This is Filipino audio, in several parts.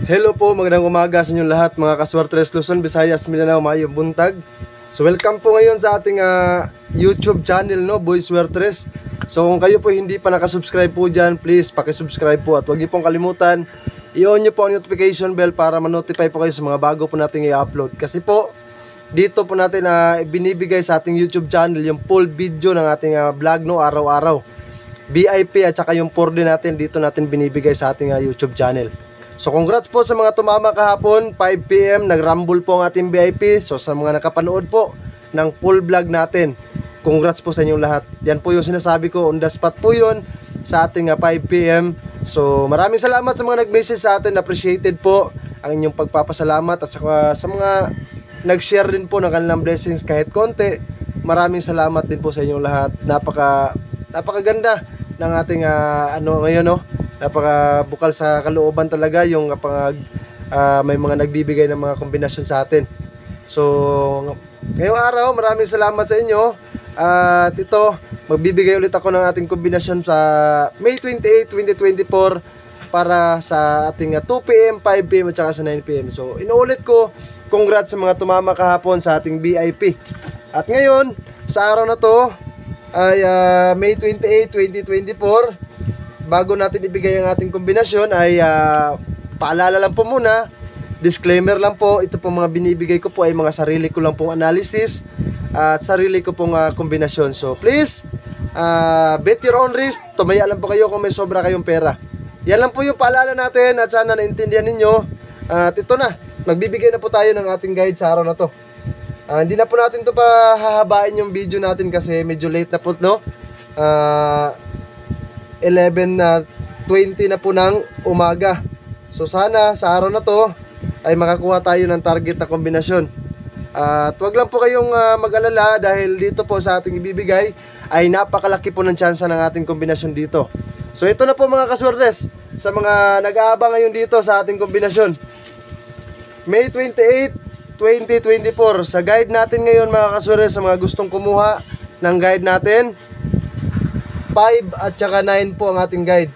Hello po, magandang umaga sa inyong lahat mga kaswertres Luzon, Visayas, Mindanao, Mayong Buntag. So welcome po ngayon sa ating YouTube channel, no, Boy Swertres. So kung kayo po hindi pa nakasubscribe po dyan, please pakisubscribe po at huwag niyo pong kalimutan i-on niyo po ang notification bell para ma-notify po kayo sa mga bago po nating i-upload. Kasi po dito po natin binibigay sa ating YouTube channel yung full video ng ating vlog, no, araw-araw. VIP at saka yung 4D natin dito natin binibigay sa ating YouTube channel. So congrats po sa mga tumama kahapon, 5 PM, nag-rumble po ang ating VIP. So sa mga nakapanood po ng full vlog natin, congrats po sa inyong lahat. Yan po yung sinasabi ko, on the spot po yun sa ating 5 PM. So maraming salamat sa mga nag-message sa atin, appreciated po ang inyong pagpapasalamat. At saka sa mga nag-share din po ng kanilang blessings kahit konti, maraming salamat din po sa inyong lahat. Napakaganda ng ating ngayon, no? Napakabukal sa kalooban talaga yung kapag may mga nagbibigay ng mga kombinasyon sa atin. So ngayong araw, maraming salamat sa inyo. At ito, magbibigay ulit ako ng ating kombinasyon sa May 28, 2024 para sa ating 2 PM, 5 PM at saka sa 9 PM. So inuulit ko, congrats sa mga tumama kahapon sa ating VIP. At ngayon, sa araw na to ay May 28, 2024. Bago natin ibigay ang ating kombinasyon ay paalala lang po muna, disclaimer lang po, ito pong mga binibigay ko po ay mga sarili ko lang pong analysis at sarili ko pong kombinasyon. So please, bet your own risk, tumaya lang po kayo kung may sobra kayong pera. Yan lang po yung paalala natin at sana naintindihan ninyo. At ito na, magbibigay na po tayo ng ating guide sa araw na to. Hindi na po natin to pa hahabain yung video natin kasi medyo late na po, no? 11:20 na po ng umaga. So sana sa araw na to ay makakuha tayo ng target na kombinasyon. At wag lang po kayong mag-alala dahil dito po sa ating ibibigay ay napakalaki po ng tsansa ng ating kombinasyon dito. So ito na po mga kaswertes, sa mga nag-aabang ngayon dito sa ating kombinasyon. May 28, 2024, sa guide natin ngayon mga kaswertes, sa mga gustong kumuha ng guide natin, 5 at saka 9 po ang ating guide.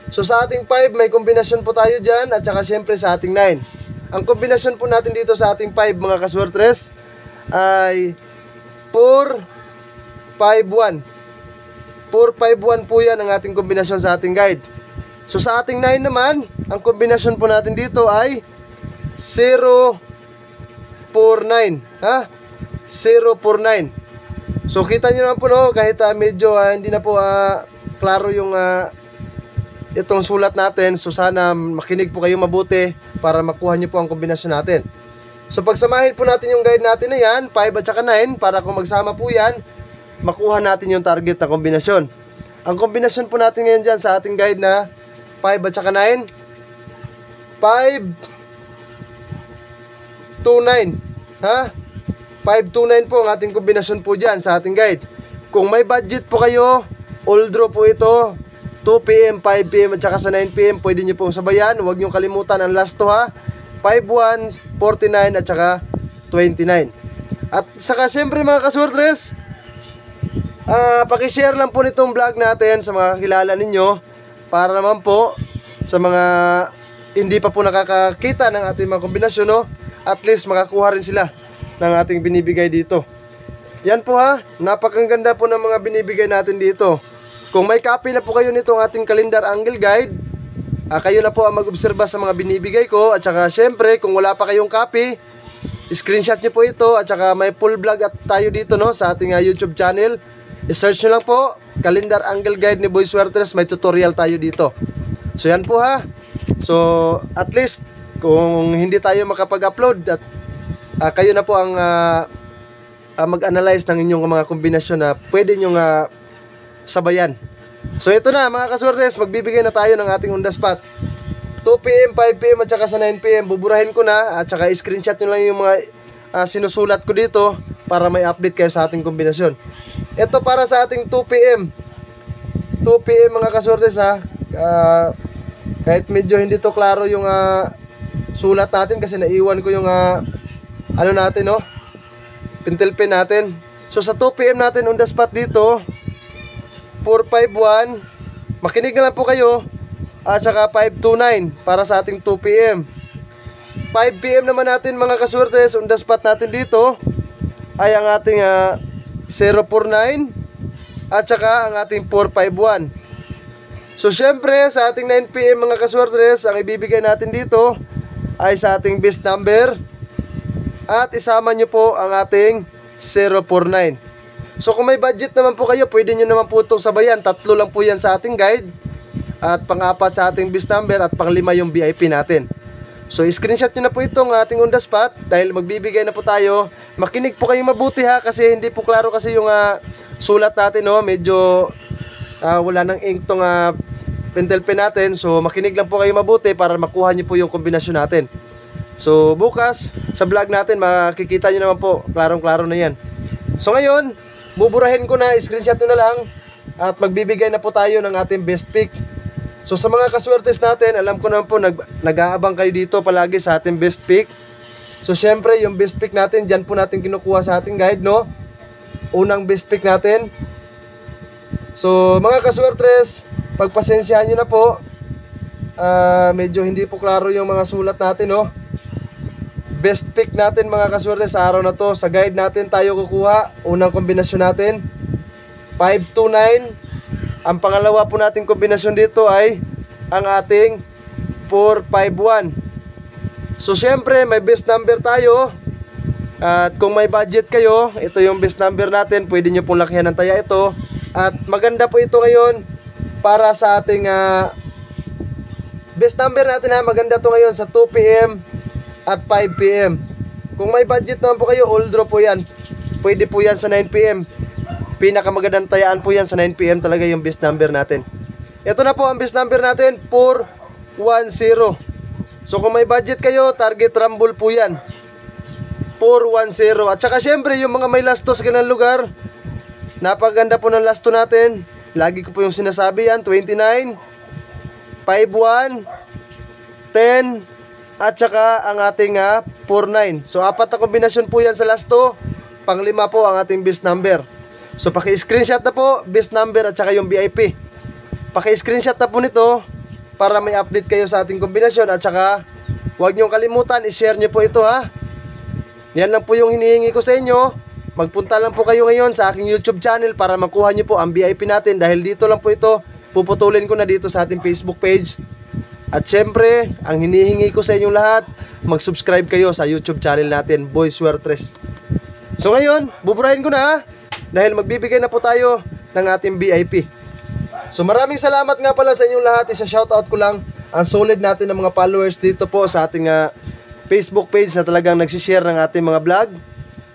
So sa ating 5 may kombinasyon po tayo dyan at saka syempre sa ating 9. Ang kombinasyon po natin dito sa ating 5 mga kaswertres ay 4-5-1. 4-5-1 po yan ang ating kombinasyon sa ating guide. So sa ating 9 naman, ang kombinasyon po natin dito ay 0-4-9. 0-4-9. So kita nyo naman po, no, kahit medyo hindi na po klaro yung itong sulat natin. So sana makinig po kayo mabuti para makuha nyo po ang kombinasyon natin. So pagsamahin po natin yung guide natin na yan, 5 at saka 9, para kung magsama po yan, makuha natin yung target na kombinasyon. Ang kombinasyon po natin ngayon dyan sa ating guide na 5 at saka 9, 5-2-9. 5-2-9 po ang ating kombinasyon po dyan sa ating guide. Kung may budget po kayo, all draw po ito, 2 PM, 5 PM at saka sa 9 PM, pwede nyo pong sabayan. Huwag nyo kalimutan ang last to 5-1, 49 at saka 29. At saka syempre mga kaswertres, pakishare lang po nitong vlog natin sa mga kilala ninyo para naman po sa mga hindi pa po nakakakita ng ating mga kombinasyon, no? At least makakuha rin sila ng ating binibigay dito. Yan po napakaganda po ng mga binibigay natin dito. Kung may copy na po kayo nitong ating calendar angle guide, kayo na po ang mag-obserba sa mga binibigay ko. At saka syempre kung wala pa kayong copy, screenshot nyo po ito. At saka may full vlog at tayo dito, no, sa ating YouTube channel. I-search nyo lang po calendar angle guide ni Boy Swertres, may tutorial tayo dito. So yan po So at least kung hindi tayo makapag-upload at kayo na po ang mag-analyze ng inyong mga kombinasyon na pwede nyong sabayan. So ito na mga kaswertes, magbibigay na tayo ng ating on the spot. 2 PM, 5 PM at saka sa 9 PM, buburahin ko na at saka i-screenshot nyo lang yung mga sinusulat ko dito para may update kayo sa ating kombinasyon. Ito para sa ating 2 PM. 2 PM mga kaswertes kahit medyo hindi to klaro yung sulat natin kasi naiwan ko yung natin, no, pintel pen natin. So sa 2 PM natin on the spot dito, 4-5-1, makinig na lang po kayo. at saka 529 para sa ating 2 PM. 5 PM naman natin mga kaswertres, on the spot natin dito ay ang ating 049 at saka ang ating 451. So syempre sa ating 9 PM mga kaswertres, ang ibibigay natin dito ay sa ating best number at isama nyo po ang ating 049. So kung may budget naman po kayo, pwede nyo naman po itong sabayan. 3 lang po yan sa ating guide, at pang-4 sa ating best number, at pang-5 yung VIP natin. So screenshot nyo na po itong ating on the spot dahil magbibigay na po tayo. Makinig po kayo mabuti ha, kasi hindi po klaro kasi yung sulat natin, no? Medyo wala nang ink tong pentel pen natin. So makinig lang po kayo mabuti para makuha nyo po yung kombinasyon natin. So bukas sa vlog natin makikita nyo naman po, klarong-klaro na yan. So ngayon, buburahin ko na, screenshot nyo na lang, at magbibigay na po tayo ng ating best pick. So sa mga kaswertes natin, alam ko naman po nag-aabang kayo dito palagi sa ating best pick. So syempre yung best pick natin, dyan po natin kinukuha sa ating guide, no? Unang best pick natin. So mga kaswertes, pagpasensyahan nyo na po, medyo hindi po klaro yung mga sulat natin, no? Best pick natin mga kaswertes sa araw na to, sa guide natin tayo kukuha. Unang kombinasyon natin 529. Ang pangalawa po nating kombinasyon dito ay ang ating 451. So syempre may best number tayo, at kung may budget kayo, ito yung best number natin. Pwede nyo pong lakihan ng taya ito, at maganda po ito ngayon para sa ating best number natin ha. Maganda to ngayon sa 2 PM at 5 PM. Kung may budget naman po kayo, all draw po yan. Pwede po yan sa 9 PM. Pinakamagandang tayaan po yan sa 9 PM talaga yung best number natin. Ito na po ang best number natin, 410. So kung may budget kayo, target rumble po yan, 410. At saka syempre yung mga may lasto sa ganang lugar, napaganda po ng lasto natin. Lagi ko po yung sinasabi yan, 29, 51, 10, at saka ang ating 49. So 4 na kombinasyon po yan sa lasto. Pang-5 po ang ating best number. So paki-screenshot na po best number at saka yung VIP. Paki-screenshot na po nito para may update kayo sa ating kombinasyon. At saka huwag nyo kalimutan, i-share nyo po ito ha. Yan lang po yung hinihingi ko sa inyo. Magpunta lang po kayo ngayon sa aking YouTube channel para makuha nyo po ang VIP natin. Dahil dito lang po ito, puputulin ko na dito sa ating Facebook page. At syempre, ang hinihingi ko sa inyong lahat, mag-subscribe kayo sa YouTube channel natin, Boy Swertres. So ngayon, buburahin ko na, dahil magbibigay na po tayo ng ating VIP. So maraming salamat nga pala sa inyong lahat. Isa-shoutout ko lang ang solid natin ng mga followers dito po sa ating Facebook page na talagang nagsishare ng ating mga vlog.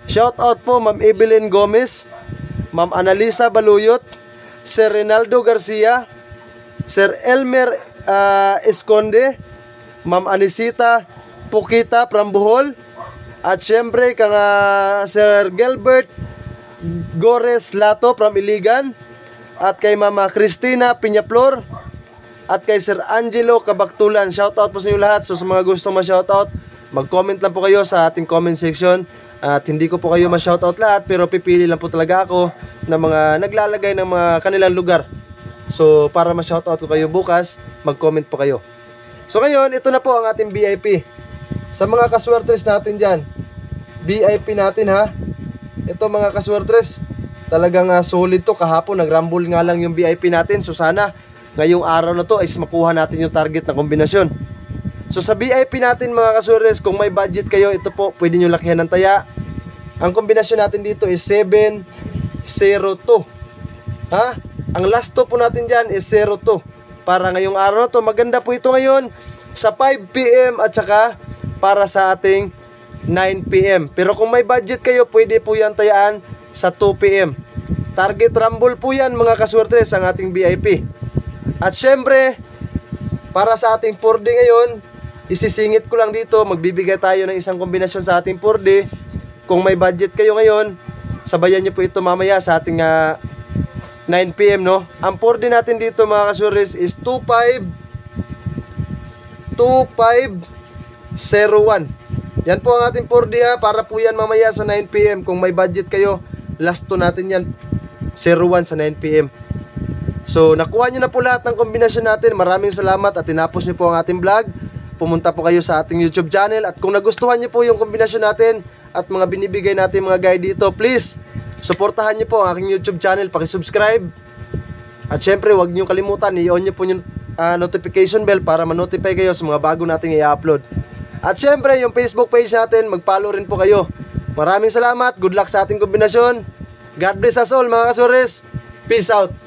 Shoutout po Ma'am Evelyn Gomez, Ma'am Analisa Baluyot, Sir Rinaldo Garcia, Sir Elmer Esconde, Ma'am Anisita Pukita from Bohol, at syempre kang Sir Gilbert Gores Lato from Iligan, at kay Mama Cristina Piñaflor, at kay Sir Angelo Kabaktulan. Shoutout po sa inyo lahat. So sa mga gusto ma-shoutout, mag-comment lang po kayo sa ating comment section. At hindi ko po kayo ma-shoutout lahat, pero pipili lang po talaga ako ng mga naglalagay ng mga kanilang lugar. So para ma-shoutout ko kayo bukas, mag-comment po kayo. So ngayon, ito na po ang ating VIP. Sa mga kaswertres natin dyan, VIP natin ha. Ito mga kaswertres, talagang solid to. Kahapon nag-rumble nga lang yung VIP natin. So sana ngayong araw na to ay makuha natin yung target na kombinasyon. So sa VIP natin mga kaswertres, kung may budget kayo, ito po, pwede nyo lakihan ng taya. Ang kombinasyon natin dito is 702 ha. Ang last to po natin dyan is 02. Para ngayong araw na to, maganda po ito ngayon sa 5 PM at saka para sa ating 9 PM. Pero kung may budget kayo, pwede po yan tayaan sa 2 PM. Target rumble po yan mga kaswertres, ang ating VIP. At syempre, para sa ating 4D ngayon, isisingit ko lang dito, magbibigay tayo ng isang kombinasyon sa ating 4D. Kung may budget kayo ngayon, sabayan nyo po ito mamaya sa ating 9 PM, no? Ang 4D natin dito mga kaswertres is 2501. Yan po ang ating 4D ha, para po yan mamaya sa 9 PM. Kung may budget kayo, last to natin yan, 01 sa 9 PM. So nakuha nyo na po lahat ng kombinasyon natin. Maraming salamat at tinapos nyo po ang ating vlog. Pumunta po kayo sa ating YouTube channel. At kung nagustuhan nyo po yung kombinasyon natin at mga binibigay natin mga guide dito, please, suportahan nyo po ang aking YouTube channel. Pakisubscribe. At syempre, huwag nyo kalimutan, i-on nyo po yung notification bell para ma-notify kayo sa mga bago nating i-upload. At syempre, yung Facebook page natin, mag-follow rin po kayo. Maraming salamat. Good luck sa ating kombinasyon. God bless us all mga kaswares. Peace out.